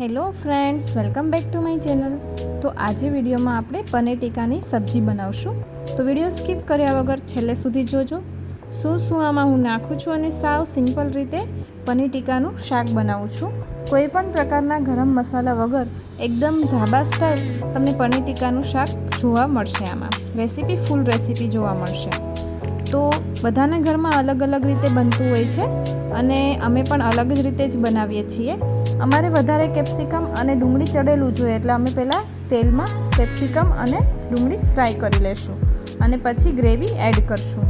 Hello friends, welcome back to my channel. તો આજે વિડીયોમાં આપણે પનીર ટીકાની સબ્જી બનાવશું. તો વિડીયો સ્કીપ કર્યા વગર છેલ્લે સુધી જોજો. શું આમાં હું નાખું છું અને સાવ સિમ્પલ રીતે પનીર ટીકાનું શાક બનાવું છું. કોઈ પણ પ્રકારના ગરમ મસાલા વગર એકદમ ઢાબા સ્ટાઇલ તમને પનીર ટીકાનું શાક જોવા મળશે. આમાં ફૂલ રેસીપી જોવા મળશે. તો બધાના ઘરમાં અલગ અલગ રીતે બનતું હોય છે અને અમે પણ અલગ જ રીતે જ બનાવીએ છીએ. અમારે વધારે કેપ્સિકમ અને ડુંગળી ચડેલું જોઈએ એટલે અમે પહેલાં તેલમાં કેપ્સિકમ અને ડુંગળી ફ્રાય કરી લેશું અને પછી ગ્રેવી એડ કરશું.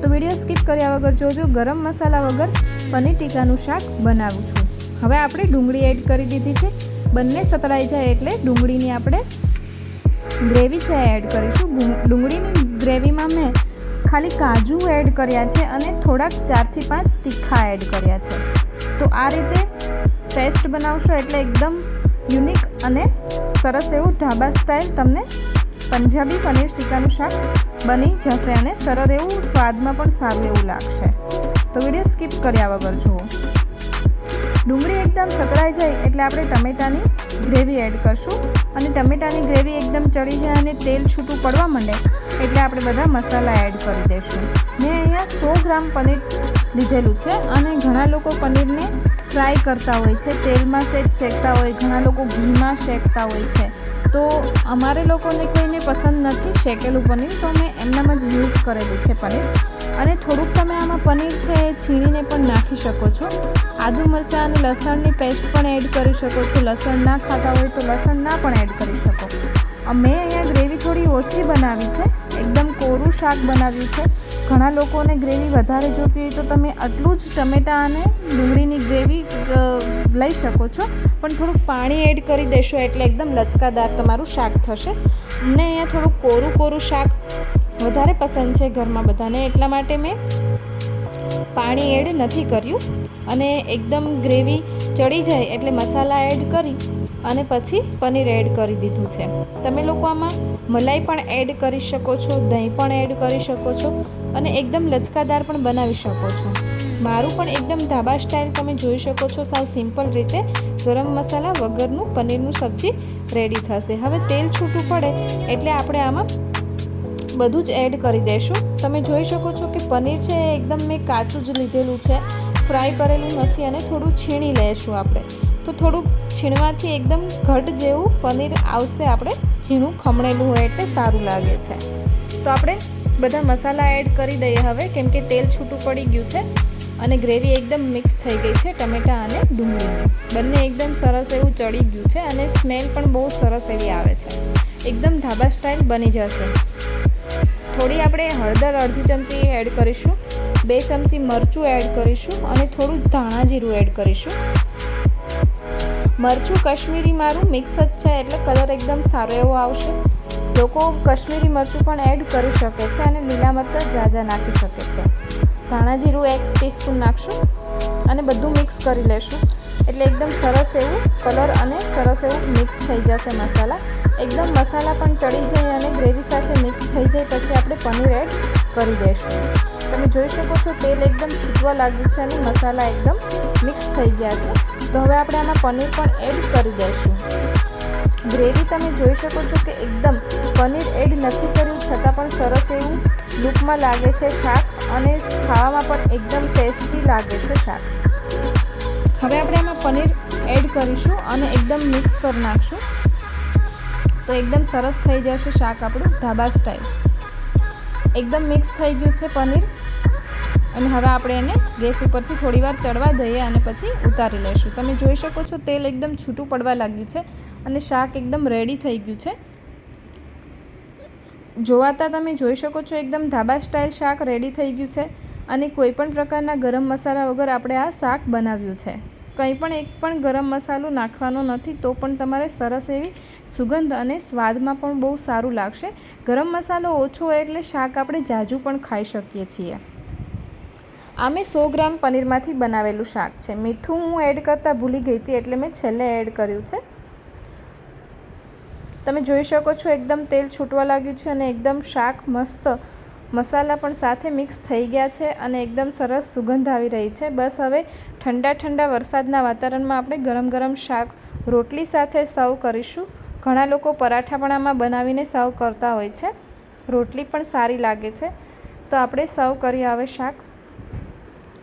તો વિડીયો સ્કીપ કર્યા વગર જોજો. ગરમ મસાલા વગર પનીર ટીકાનું શાક બનાવું છું. હવે આપણે ડુંગળી એડ કરી દીધી છે. બંને સતળાઈ જાય એટલે ડુંગળીની આપણે ગ્રેવી છે એડ કરીશું. ડુંગળીની ગ્રેવીમાં મેં ખાલી કાજુ એડ કર્યા છે અને થોડાક 4 થી 5 તીખા એડ કર્યા છે. તો આ રીતે ટેસ્ટ બનાવશો એટલે એકદમ યુનિક અને સરસ એવું ઢાબા સ્ટાઇલ તમને પંજાબી પનીર ટીકાનું શાક બની જશે અને સરળ એવું સ્વાદમાં પણ સારું એવું લાગશે. તો વિડીયો સ્કીપ કર્યા વગર જુઓ. ડુંગળી એકદમ સતળાઈ જાય એટલે આપણે ટમેટાની ગ્રેવી એડ કરશું અને ટમેટાની ગ્રેવી એકદમ ચડી જાય અને તેલ છૂટું પડવા માંડે એટલે આપણે બધા મસાલા એડ કરી દઈશું. મેં અહીંયા 100 ગ્રામ પનીર લીધેલું છે અને ઘણા લોકો પનીરને ફ્રાય કરતા હોય છે, તેલમાં શેકતા હોય, ઘણા લોકો ઘીમાં શેકતા હોય છે. તો અમારે લોકોને કોઈને પસંદ નથી શેકેલું પનીર, તો મેં એમનામાં જ યુઝ કરેલું છે પનીર. અને થોડુંક તમે આમાં પનીર છે એ છીણીને પણ નાખી શકો છો. આદુ મરચાં અને લસણની પેસ્ટ પણ એડ કરી શકો છો. લસણ ના ખાતા હોય તો લસણ ના પણ એડ કરી શકો. મેં અહીંયા ગ્રેવી થોડી ઓછી બનાવી છે, એકદમ કોરું શાક બનાવ્યું છે. ઘણા લોકોને ગ્રેવી વધારે જોતી હોય તો તમે આટલું જ ટમેટાં અને ડુંગળીની ગ્રેવી લઈ શકો છો, પણ થોડુંક પાણી એડ કરી દેશો એટલે એકદમ લચકાદાર તમારું શાક થશે. અમને અહીંયા થોડુંક કોરું શાક વધારે પસંદ છે ઘરમાં બધાને, એટલા માટે મેં પાણી એડ નથી કર્યું અને એકદમ ગ્રેવી ચડી જાય એટલે મસાલા એડ કરી અને પછી પનીર એડ કરી દીધું છે. તમે લોકો આમાં મલાઈ પણ એડ કરી શકો છો, દહીં પણ એડ કરી શકો છો અને એકદમ લચકાદાર પણ બનાવી શકો છો. મારું પણ એકદમ ઢાબા સ્ટાઇલ તમે જોઈ શકો છો. સાવ સિમ્પલ રીતે ગરમ મસાલા વગરનું પનીરનું સબ્જી રેડી થશે. હવે તેલ છૂટું પડે એટલે આપણે આમાં બધું જ એડ કરી દઈશું. તમે જોઈ શકો છો કે પનીર છે એકદમ મેં કાચું જ લીધેલું છે, ફ્રાય કરેલું નથી અને થોડું છીણી લઈશું આપણે. તો થોડુંક છીણવાથી એકદમ ઘટ જેવું પનીર આવશે. આપણે ઝીણું ખમણેલું હોય એટલે સારું લાગે છે. તો આપણે બધા મસાલા એડ કરી દઈએ હવે, કેમ કે તેલ છૂટું પડી ગયું છે અને ગ્રેવી એકદમ મિક્સ થઈ ગઈ છે. ટમેટાં અને ડુંગળીની બંને એકદમ સરસ એવું ચડી ગયું છે અને સ્મેલ પણ બહુ સરસ એવી આવે છે. એકદમ ઢાબા સ્ટાઇલ બની જશે. થોડી આપણે હળદર અડધી ચમચી એડ કરીશું, 2 ચમચી મરચું એડ કરીશું અને થોડું ધાણા જીરું એડ કરીશું. મરચું કાશ્મીરી મારું મિક્સ જ છે એટલે કલર એકદમ સારો એવો આવશે. લોકો કાશ્મીરી મરચું પણ એડ કરી શકે છે અને લીલા મરચાં ઝાઝા નાખી શકે છે. ધાણા જીરું 1 ટીસ્પૂન નાખશું અને બધું મિક્સ કરી લેશું એટલે એકદમ સરસ એવું કલર અને સરસ એવું મિક્સ થઈ જશે મસાલા. એકદમ મસાલા પણ ચડી જાય અને ગ્રેવી સાથે મિક્સ થઈ જાય પછી આપણે પનીર એડ કરી દઈશું. તમે જોઈ શકો છો તેલ એકદમ છૂટવા લાગ્યું છે અને મસાલા એકદમ મિક્સ થઈ ગયા છે. તો હવે આપણે આમાં પનીર પણ એડ કરી દઈશું. ગ્રેવી તમે જોઈ શકો છો કે એકદમ પનીર એડ નથી કર્યું છતાં પણ સરસ એવું લૂકમાં લાગે છે શાક અને ખાવામાં પણ એકદમ ટેસ્ટી લાગે છે શાક. હવે આપણે આમાં પનીર એડ કરીશું અને એકદમ મિક્સ કરી નાખશું તો એકદમ સરસ થઈ જશે શાક આપણું ઢાબા સ્ટાઇલ. એકદમ મિક્સ થઈ ગયું છે પનીર અને હવે આપણે એને ગેસ ઉપરથી થોડીવાર ચડવા દઈએ અને પછી ઉતારી લઈશું. તમે જોઈ શકો છો તેલ એકદમ છૂટું પડવા લાગ્યું છે અને શાક એકદમ રેડી થઈ ગયું છે. જોવાતા તમે જોઈ શકો છો એકદમ ઢાબા સ્ટાઇલ શાક રેડી થઈ ગયું છે અને કોઈપણ પ્રકારના ગરમ મસાલા વગર આપણે આ શાક બનાવ્યું છે. કંઈ પણ એક પણ ગરમ મસાલો નાખવાનો નથી તો પણ તમારે સરસ એવી સુગંધ અને સ્વાદમાં પણ બહુ સારું લાગશે. ગરમ મસાલો ઓછો હોય એટલે શાક આપણે જાજુ પણ ખાઈ શકીએ છીએ. આ મેં 100 ગ્રામ પનીરમાંથી બનાવેલું શાક છે. મીઠું હું એડ કરતાં ભૂલી ગઈ હતી એટલે મેં છેલ્લે એડ કર્યું છે. તમે જોઈ શકો છો એકદમ તેલ છૂટવા લાગ્યું છે અને એકદમ શાક મસ્ત મસાલા પણ સાથે મિક્સ થઈ ગયા છે અને એકદમ સરસ સુગંધ આવી રહી છે. બસ હવે ઠંડા ઠંડા વરસાદના વાતાવરણમાં આપણે ગરમ ગરમ શાક રોટલી સાથે સર્વ કરીશું. ઘણા લોકો પરાઠા પણ આમાં બનાવીને સર્વ કરતા હોય છે. રોટલી પણ સારી લાગે છે. તો આપણે સર્વ કરીએ હવે શાક.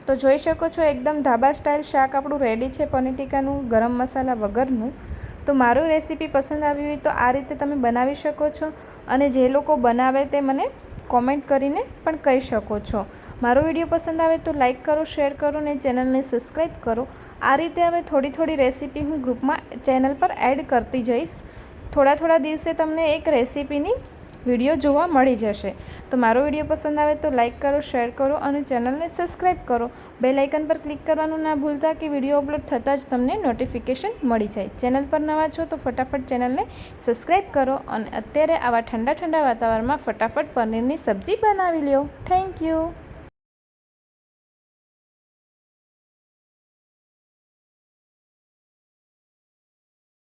તો જોઈ શકો છો એકદમ ધાબા સ્ટાઇલ શાક આપણું રેડી છે, પનીર ટીકાનું ગરમ મસાલા વગરનું. તો મારું રેસીપી પસંદ આવી હોય તો આ રીતે તમે બનાવી શકો છો અને જે લોકો બનાવે તે મને કોમેન્ટ કરીને પણ કહી શકો છો. મારો વિડીયો પસંદ આવે તો લાઇક કરો, શેર કરો અને ચેનલને સબસ્ક્રાઈબ કરો. આ રીતે હવે થોડી થોડી રેસીપી હું ગ્રુપમાં ચેનલ પર એડ કરતી જઈશ. થોડા દિવસે તમને એક રેસીપીની વિડીયો જોવા મળી જશે. તો મારો વિડીયો પસંદ આવે તો લાઇક કરો, શેર કરો અને ચેનલને સબસ્ક્રાઈબ કરો. બેલ આઇકન પર ક્લિક કરવાનું ના ભૂલતા કે વિડીયો અપલોડ થતાં જ તમને નોટિફિકેશન મળી જાય. ચેનલ પર નવા છો તો ફટાફટ ચેનલને સબસ્ક્રાઈબ કરો અને અત્યારે આવા ઠંડા વાતાવરણમાં ફટાફટ પનીરની સબ્જી બનાવી લો. Thank you.